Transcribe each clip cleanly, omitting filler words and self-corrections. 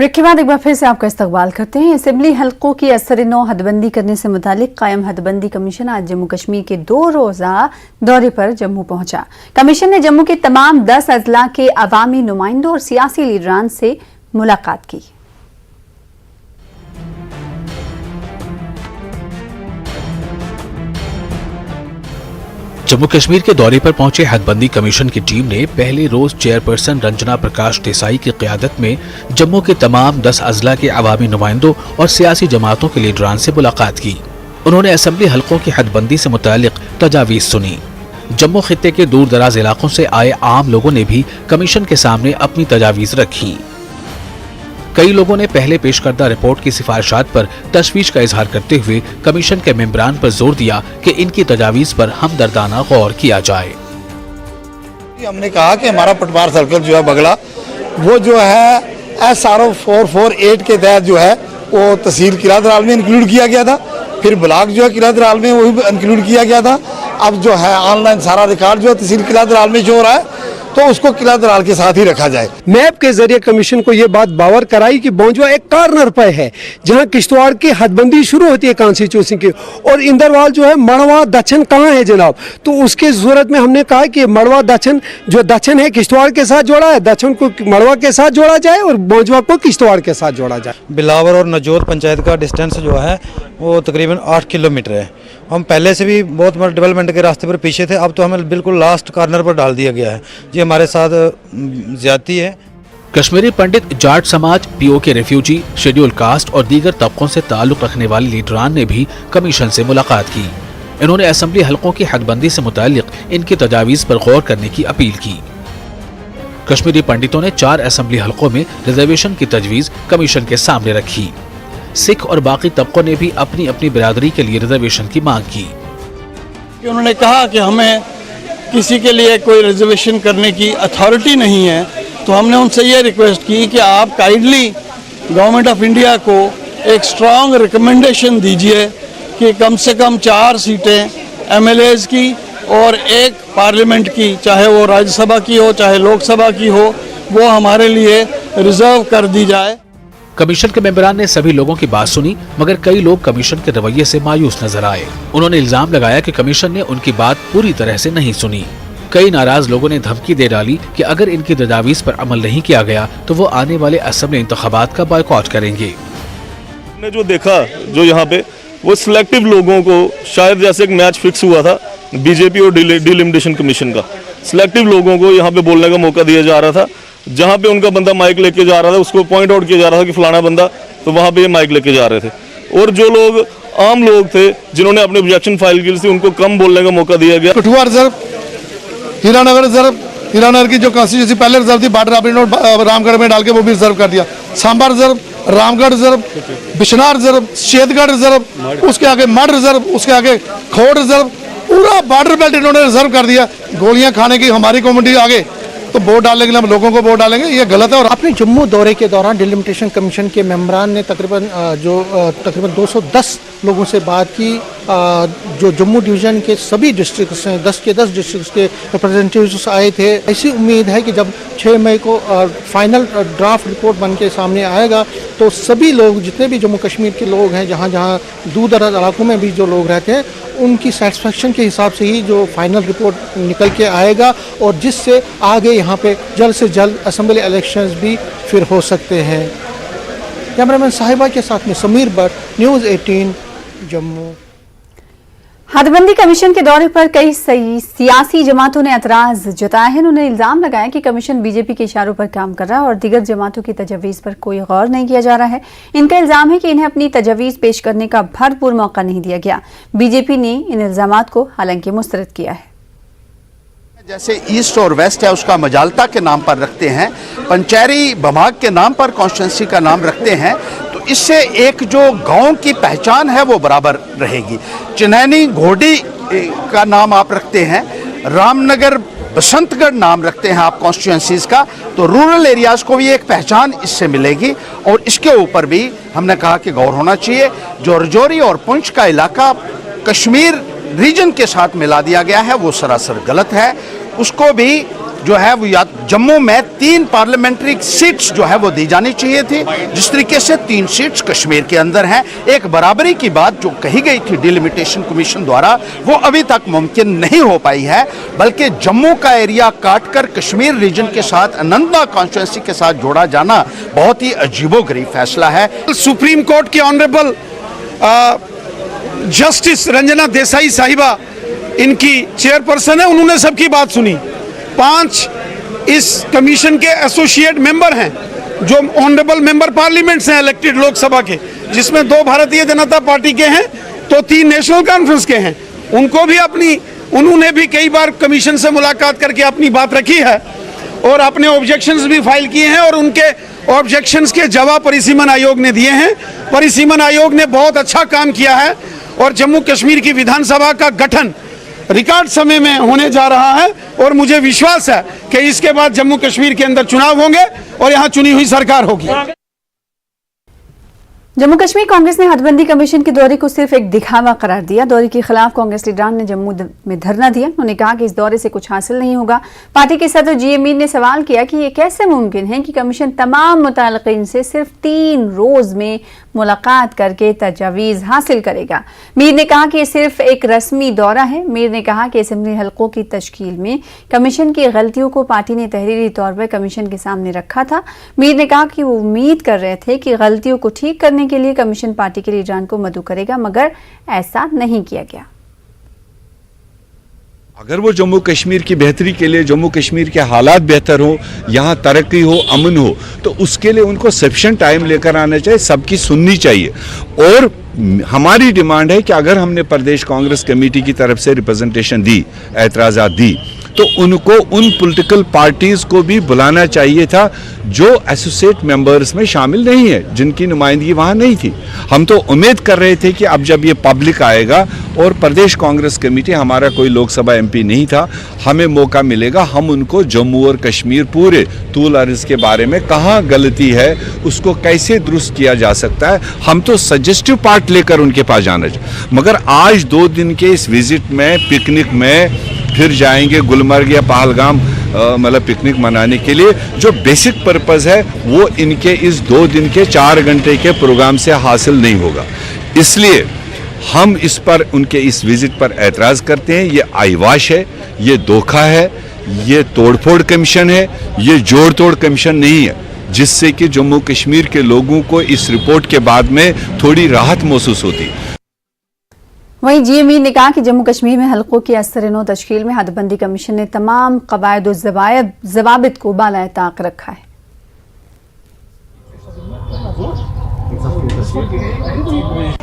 Break के बाद एक बार फिर से आपका इस्तकबाल करते हैं। असेंबली हलकों की असर-ए-नौ हदबंदी करने से मुतालिक कायम हदबंदी कमीशन आज जम्मू कश्मीर के 2 रोज़ा दौरे पर जम्मू पहुंचा। कमीशन ने जम्मू के तमाम 10 अजला के अवामी नुमाइंदों और सियासी लीडरान से मुलाकात की। जम्मू कश्मीर के दौरे पर पहुंचे हदबंदी कमीशन की टीम ने पहले रोज चेयरपर्सन रंजना प्रकाश देसाई की क़यादत में जम्मू के तमाम 10 अजला के अवामी नुमाइंदों और सियासी जमातों के लीडरान से मुलाकात की। उन्होंने असेंबली हलकों की हदबंदी से मुतालिक तजावीज़ सुनी। जम्मू खित्ते के दूर दराज इलाकों से आए आम लोगों ने भी कमीशन के सामने अपनी तजावीज़ रखी। कई लोगों ने पहले पेश करदा रिपोर्ट की सिफारिशात पर तशवीश का इजहार करते हुए कमीशन के मेंबरान पर जोर दिया कि इनकी तजावीज़ पर हमदर्दाना गौर किया जाए। हमने कहा कि हमारा पटवार सर्कल जो है बगड़ा, वो जो है SRO 448 के तहत जो है वो तहसील किलादराल में इंक्लूड किया गया था। फिर ब्लॉक जो है किलादराल में वो भी इंक्लूड किया गया था। अब जो है ऑनलाइन सारा रिकॉर्ड जो है तहसील किलादराल में जो हो रहा है तो उसको किलादराल के साथ ही रखा जाए। मैप के जरिए कमीशन को ये बात बावर कराई कि बौंजवा एक कॉर्नर पर है जहां किश्तवाड़ की हदबंदी शुरू होती है कॉन्स्टिट्यूंसी की, और इंदरवाल जो है मड़वा दक्षिण कहाँ है जनाब। तो उसके सूरत में हमने कहा कि मड़वा दक्षिण जो दक्षिण है किश्तवाड़ के साथ जोड़ा है, दक्षिण को मड़वा के साथ जोड़ा जाए और बौंजवा को किश्तवाड़ के साथ जोड़ा जाए। बिलावर और नजोत पंचायत का डिस्टेंस जो है वो तकरीबन 8 किलोमीटर है। हम पहले से भी बहुत डेवलपमेंट के रास्ते पर पीछे थे, अब तो हमें बिल्कुल लास्ट कॉर्नर पर डाल दिया गया है। ये हमारे साथ ज्यादती है। कश्मीरी पंडित, जाट समाज, POK रेफ्यूजी, शेड्यूल कास्ट और दीगर तबकों से ताल्लुक रखने वाले लीडरान ने भी कमीशन से मुलाकात की। इन्होंने असेंबली हलकों की हदबंदी से मुतालिक इनकी तजावीज़ पर गौर करने की अपील की। कश्मीरी पंडितों ने 4 असेंबली हलकों में रिजर्वेशन की तजवीज़ कमीशन के सामने रखी। सिख और बाकी तबकों ने भी अपनी अपनी बिरादरी के लिए रिजर्वेशन की मांग की। उन्होंने कहा कि हमें किसी के लिए कोई रिजर्वेशन करने की अथॉरिटी नहीं है, तो हमने उनसे ये रिक्वेस्ट की कि आप काइंडली गवर्नमेंट ऑफ इंडिया को एक स्ट्रांग रिकमेंडेशन दीजिए कि कम से कम 4 सीटें MLAs की और 1 पार्लियामेंट की, चाहे वो राज्यसभा की हो चाहे लोकसभा की हो, वो हमारे लिए रिजर्व कर दी जाए। कमीशन के मेंबरान ने सभी लोगों की बात सुनी, मगर कई लोग कमीशन के रवैये से मायूस नजर आए। उन्होंने इल्जाम लगाया कि कमीशन ने उनकी बात पूरी तरह से नहीं सुनी। कई नाराज लोगों ने धमकी दे डाली कि अगर इनकी तजावीज़ पर अमल नहीं किया गया तो वो आने वाले असेंबली इंतखाबात का बॉयकॉट करेंगे। ने जो देखा जो यहाँ पे वो सिलेक्टिव लोगों को, शायद जैसे एक मैच फिक्स हुआ था बीजेपी और डिलिमिटेशन कमीशन का, सिलेक्टिव लोगों को यहाँ पे बोलने का मौका दिया जा रहा था। जहाँ पे उनका बंदा माइक लेके जा रहा था उसको पॉइंट आउट किया जा रहा था कि फलाना बंदा, तो वहाँ पे ये माइक लेके जा रहे थे। और जो लोग आम लोग थे जिन्होंने अपने ऑब्जेक्शन फाइल की थी उनको कम बोलने का मौका दिया गया। कठुआ रिजर्व, हीरानगर रिजर्व, हीरानगर की जो कॉन्स्टिट्यूंसी पहले रिजर्व थी बॉर्डर ऑपरेटर रामगढ़ में डाल के वो भी रिजर्व कर दिया। Samba reserve, Ramgarh reserve, Bishnah reserve, Shedgarh reserve, उसके आगे मड रिजर्व, उसके आगे खोड़ रिजर्व, पूरा बॉर्डर बेल्ट इन्होंने रिजर्व कर दिया। गोलियां खाने की हमारी कम्युनिटी आगे तो वोट डालने के लिए हम लोगों को वोट डालेंगे, ये गलत है। और अपने जम्मू दौरे के दौरान डिलिमिटेशन कमीशन के मेंबरान ने तकरीबन 210 लोगों से बात की। जो जम्मू डिवीज़न के सभी डिस्ट्रिक्ट्स हैं, 10 के 10 डिस्ट्रिक्ट्स के रिप्रेजेंटेटिव्स आए थे। ऐसी उम्मीद है कि जब 6 मई को फाइनल ड्राफ्ट रिपोर्ट बन के सामने आएगा तो सभी लोग, जितने भी जम्मू कश्मीर के लोग हैं, जहाँ जहाँ दूर दराज इलाकों में भी जो लोग रहते हैं, उनकी सेटिस्फेक्शन के हिसाब से ही जो फाइनल रिपोर्ट निकल के आएगा और जिससे आगे यहाँ पे जल्द से जल्द असेंबली इलेक्शंस भी फिर हो सकते हैं। कैमरामैन साहिबा के साथ में समीर भट्ट, न्यूज़ 18 जम्मू। हदबंदी कमीशन के दौरे पर कई सियासी जमातों ने एतराज जताया है। उन्होंने इल्जाम लगाया कि कमीशन बीजेपी के इशारों पर काम कर रहा है और दीगर जमातों की तजवीज़ पर कोई गौर नहीं किया जा रहा है। इनका इल्जाम है कि इन्हें अपनी तजवीज़ पेश करने का भरपूर मौका नहीं दिया गया। बीजेपी ने इन इल्जामात को हालांकि मुस्तरद किया है। जैसे ईस्ट और वेस्ट है उसका मजालता के नाम पर रखते हैं, पंचैरी बमाग के नाम पर कॉन्स्टिट्यूंसी का नाम रखते हैं, तो इससे एक जो गांव की पहचान है वो बराबर रहेगी। चिनैनी घोड़ी का नाम आप रखते हैं, रामनगर बसंतगढ़ नाम रखते हैं आप कॉन्स्टिट्यूंसीज का, तो रूरल एरियाज़ को भी एक पहचान इससे मिलेगी। और इसके ऊपर भी हमने कहा कि गौर होना चाहिए। जो रजौरी और पुंछ का इलाका कश्मीर रीजन के साथ मिला दिया गया है वो सरासर गलत है, उसको भी जो है वो या जम्मू में 3 पार्लियामेंट्री सीट्स जो है वो दी जानी चाहिए थी, जिस तरीके से 3 सीट्स कश्मीर के अंदर हैं। एक बराबरी की बात जो कही गई थी डिलिमिटेशन कमीशन द्वारा, वो अभी तक मुमकिन नहीं हो पाई है, बल्कि जम्मू का एरिया काटकर कश्मीर रीजन के साथ अनंतनाग कॉन्स्टिट्यूंसी के साथ जोड़ा जाना बहुत ही अजीबोगरीब फैसला है। सुप्रीम कोर्ट की ऑनरेबल जस्टिस रंजना देसाई साहिबा इनकी चेयरपर्सन है, उन्होंने सबकी बात सुनी। 5 इस कमीशन के एसोसिएट मेंबर हैं जो ऑनरेबल मेंबर पार्लियामेंट्स हैं इलेक्टेड लोकसभा के, जिसमें 2 भारतीय जनता पार्टी के हैं तो 3 नेशनल कॉन्फ्रेंस के हैं। उन्होंने भी कई बार कमीशन से मुलाकात करके अपनी बात रखी है और अपने ऑब्जेक्शंस भी फाइल किए हैं और उनके ऑब्जेक्शंस के जवाब परिसीमन आयोग ने दिए हैं। परिसीमन आयोग ने बहुत अच्छा काम किया है और जम्मू कश्मीर की विधानसभा का गठन रिकॉर्ड समय में होने जा रहा है और मुझे विश्वास है कि इसके बाद जम्मू कश्मीर के अंदर चुनाव होंगे और यहाँ चुनी हुई सरकार होगी। जम्मू कश्मीर कांग्रेस ने हदबंदी कमीशन के दौरे को सिर्फ एक दिखावा करार दिया। दौरे के खिलाफ कांग्रेस लीडरान ने जम्मू में धरना दिया। उन्होंने कहा कि इस दौरे से कुछ हासिल नहीं होगा। पार्टी के सदर जी मीर ने सवाल किया कि ये कैसे मुमकिन है कि कमीशन तमाम मुताल्लिकीन से सिर्फ 3 रोज में मुलाकात करके तजावीज़ हासिल करेगा। मीर ने कहा कि ये सिर्फ एक रस्मी दौरा है। मीर ने कहा कि असेंबली हलकों की तश्कील में कमीशन की गलतियों को पार्टी ने तहरीरी तौर पर कमीशन के सामने रखा था। मीर ने कहा कि वो उम्मीद कर रहे थे कि गलतियों को ठीक करने के लिए कमीशन पार्टी के लीडरान को मदऊ करेगा, मगर ऐसा नहीं किया गया। अगर वो जम्मू कश्मीर की बेहतरी के लिए, जम्मू कश्मीर के हालात बेहतर हो, यहाँ तरक्की हो, अमन हो, तो उसके लिए उनको सफिशिएंट टाइम लेकर आना चाहिए, सबकी सुननी चाहिए। और हमारी डिमांड है कि अगर हमने प्रदेश कांग्रेस कमेटी की तरफ से रिप्रेजेंटेशन दी, एतराज़ात दी, तो उनको उन पॉलिटिकल पार्टीज को भी बुलाना चाहिए था जो एसोसिएट मेंबर्स में शामिल नहीं है, जिनकी नुमाइंदगी वहाँ नहीं थी। हम तो उम्मीद कर रहे थे कि अब जब ये पब्लिक आएगा और प्रदेश कांग्रेस कमेटी, हमारा कोई लोकसभा एमपी नहीं था, हमें मौका मिलेगा, हम उनको जम्मू और कश्मीर पूरे तूल अर्ज़ के बारे में कहाँ गलती है, उसको कैसे दुरुस्त किया जा सकता है, हम तो सजेस्टिव पार्ट लेकर उनके पास जाना चाहिए। मगर आज 2 दिन के इस विजिट में, पिकनिक में, फिर जाएंगे गुलमर्ग या पहलगाम मतलब पिकनिक मनाने के लिए, जो बेसिक पर्पस है वो इनके इस 2 दिन के 4 घंटे के प्रोग्राम से हासिल नहीं होगा। इसलिए हम इस पर, उनके इस विजिट पर एतराज़ करते हैं। ये आईवाश है, ये धोखा है, ये तोड़फोड़ कमीशन है, ये जोड़ तोड़ कमीशन नहीं है, जिससे कि जम्मू कश्मीर के लोगों को इस रिपोर्ट के बाद में थोड़ी राहत महसूस होती। वहीं जी मीर ने कहा कि जम्मू कश्मीर में हलकों की असर-ए-नौ तश्कील में हदबंदी कमीशन ने तमाम कवायद और ज़वाबित को बालाए ताक रखा है।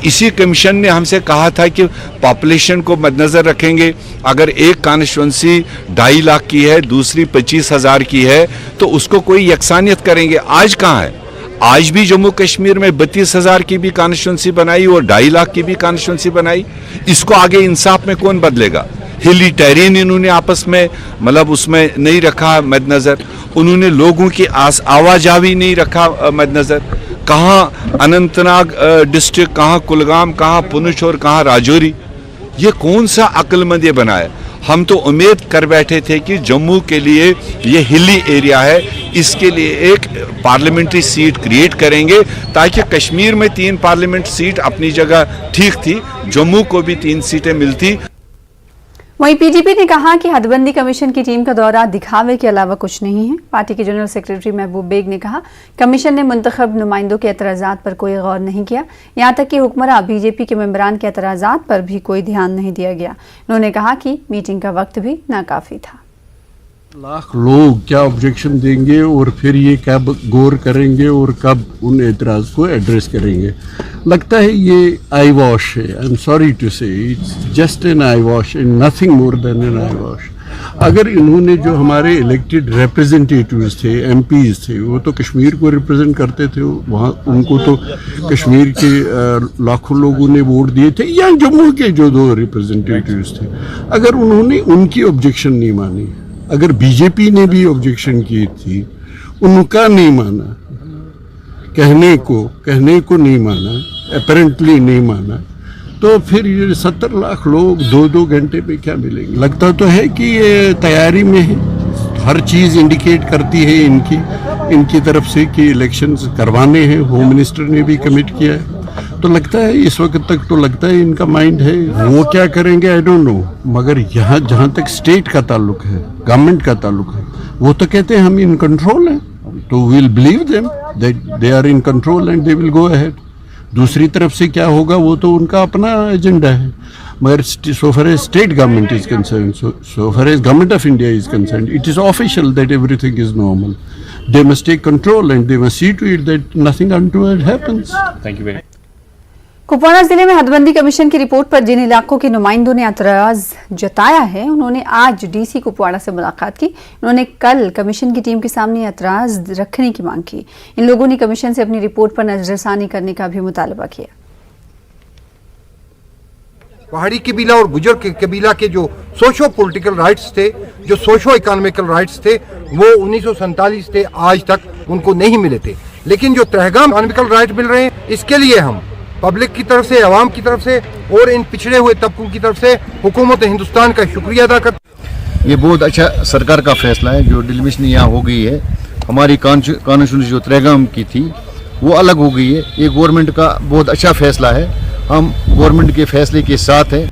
इसी कमीशन ने हमसे कहा था कि पॉपुलेशन को मद्देनजर रखेंगे, अगर एक कॉन्स्टिट्यूंसी 2.5 लाख की है, दूसरी 25,000 की है, तो उसको कोई यकसानियत करेंगे। आज कहाँ है? आज भी जम्मू कश्मीर में 32,000 की भी कॉन्स्टिट्यूंसी बनाई और 2.5 लाख की भी कॉन्स्टिट्यूंसी बनाई। इसको आगे इंसाफ में कौन बदलेगा? हिली टेरिन इन्होंने आपस में मतलब उसमें नहीं रखा मद्देनजर, उन्होंने लोगों की आवाजाही नहीं रखा मद्देनजर। कहाँ अनंतनाग डिस्ट्रिक्ट, कहाँ कुलगाम, कहाँ पुंछ और कहाँ राजौरी, ये कौन सा अक्लमंद ये बनाया? हम तो उम्मीद कर बैठे थे कि जम्मू के लिए ये हिली एरिया है, इसके लिए एक पार्लियामेंट्री सीट क्रिएट करेंगे, ताकि कश्मीर में 3 पार्लियामेंट सीट अपनी जगह ठीक थी, जम्मू को भी 3 सीटें मिलती। वहीं पीडीपी ने कहा कि हदबंदी कमीशन की टीम का दौरा दिखावे के अलावा कुछ नहीं है। पार्टी के जनरल सेक्रेटरी महबूब बेग ने कहा, कमीशन ने मुंतखब नुमाइंदों के एतराज़ात पर कोई गौर नहीं किया, यहाँ तक कि हुक्मरान बीजेपी के मेंबरान के एतराज़ात पर भी कोई ध्यान नहीं दिया गया। उन्होंने कहा कि मीटिंग का वक्त भी नाकाफी था। लाख लोग क्या ऑब्जेक्शन देंगे और फिर ये कब गौर करेंगे और कब उन एतराज़ को एड्रेस करेंगे। लगता है ये आई वॉश है। I am sorry to say, it's just an eye wash and nothing more than an eye wash. अगर इन्होंने जो हमारे इलेक्टेड रिप्रेजेंटेटिव्स थे, एमपीज थे, वो तो कश्मीर को रिप्रेजेंट करते थे, वहाँ उनको तो कश्मीर के लाखों लोगों ने वोट दिए थे, या जम्मू के जो 2 रिप्रेजेंटेटिव्स थे, अगर उन्होंने उनकी ऑब्जेक्शन नहीं मानी, अगर बीजेपी ने भी ऑब्जेक्शन की थी, उनका नहीं माना, कहने को नहीं माना, अपेरेंटली नहीं माना, तो फिर ये 70 लाख लोग 2-2 घंटे पे क्या मिलेंगे? लगता तो है कि ये तैयारी में है, हर चीज़ इंडिकेट करती है इनकी तरफ से कि इलेक्शंस करवाने हैं। होम मिनिस्टर ने भी कमिट किया है, तो लगता है इस वक्त तक तो लगता है इनका माइंड है। वो क्या करेंगे आई डोंट नो, मगर यहाँ जहाँ तक स्टेट का ताल्लुक है, गवर्नमेंट का ताल्लुक है, वो तो कहते हैं हम इन कंट्रोल हैं, तो will believe them that they are in control and they will go ahead. दूसरी तरफ से क्या होगा वो तो उनका अपना एजेंडा है, मगर so far as state government is concerned, so far as government of India is concerned, it is official that everything is normal. They must take control and they must see to it that nothing untoward happens. Thank you very much. Kupwara जिले में हदबंदी commission की report पर जिन इलाकों के नुमाइंदों ने एतराज जताया है, उन्होंने आज डीसी कुपवाड़ा से मुलाकात की। उन्होंने कल कमीशन की टीम के सामने एतराज रखने की मांग की। इन लोगों ने कमीशन से अपनी रिपोर्ट पर नजरसानी करने का भी मुतालबा किया। पहाड़ी कबीला और गुजर के कबीला के जो सोशो पॉलिटिकल राइट्स थे, जो सोशो इकोनॉमिकल राइट्स थे, वो 1947 से आज तक उनको नहीं मिले थे। लेकिन जो तहगाम इकोनॉमिकल राइट मिल रहे हैं, इसके लिए हम पब्लिक की तरफ से, आवाम की तरफ से और इन पिछड़े हुए तबकों की तरफ से हुकूमत हिंदुस्तान का शुक्रिया अदा करते। ये बहुत अच्छा सरकार का फैसला है। जो डिलिमिशन यहाँ हो गई है, हमारी कॉन्स्टिट्यूंसी जो तहगाम की थी वो अलग हो गई है। ये गवर्नमेंट का बहुत अच्छा फैसला है, हम गवर्नमेंट के फैसले के साथ हैं।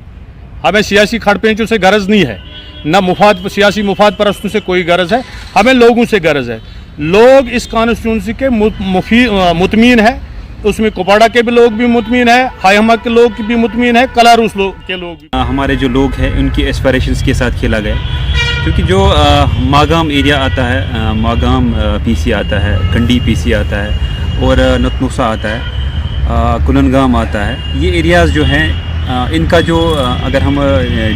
हमें सियासी खड़पेंचों से गरज नहीं है, न सियासी मुफाद परस्तों से कोई गरज है, हमें लोगों से गरज है। लोग इस कॉन्स्टिट्यूंसी के मुतमीन है, उसमें कुपवाड़ा के भी लोग भी मुतमीन है, हाईहमा के लोग भी मुतमीन है, कलारूस के लोग भी। हमारे जो लोग हैं उनकी एस्पायरेशंस के साथ खेला गया, क्योंकि जो मागाम एरिया आता है, मागाम पीसी आता है, कंडी पीसी आता है और नतनुसा आता है, कुलनगाम आता है, ये एरियाज़ जो हैं इनका जो अगर हम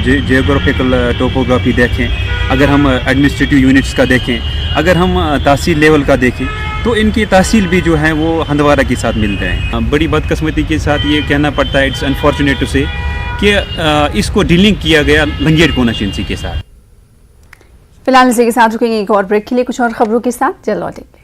जियोग्राफिकल टोपोग्राफी देखें, अगर हम एडमिनिस्ट्रेटिव यूनिट्स का देखें, अगर हम तहसील लेवल का देखें, तो इनकी तहसील भी जो है वो हंदवारा के साथ मिलते हैं। बड़ी बदकिस्मती के साथ ये कहना पड़ता है, इट्स अनफॉर्चुनेट टू से, कि इसको डीलिंग किया गया लंगेड़ कॉन्स्टिट्यूंसी के साथ। फिलहाल इसी के साथ रुकेंगे एक और ब्रेक के लिए, कुछ और खबरों के साथ जल्द लौटेंगे।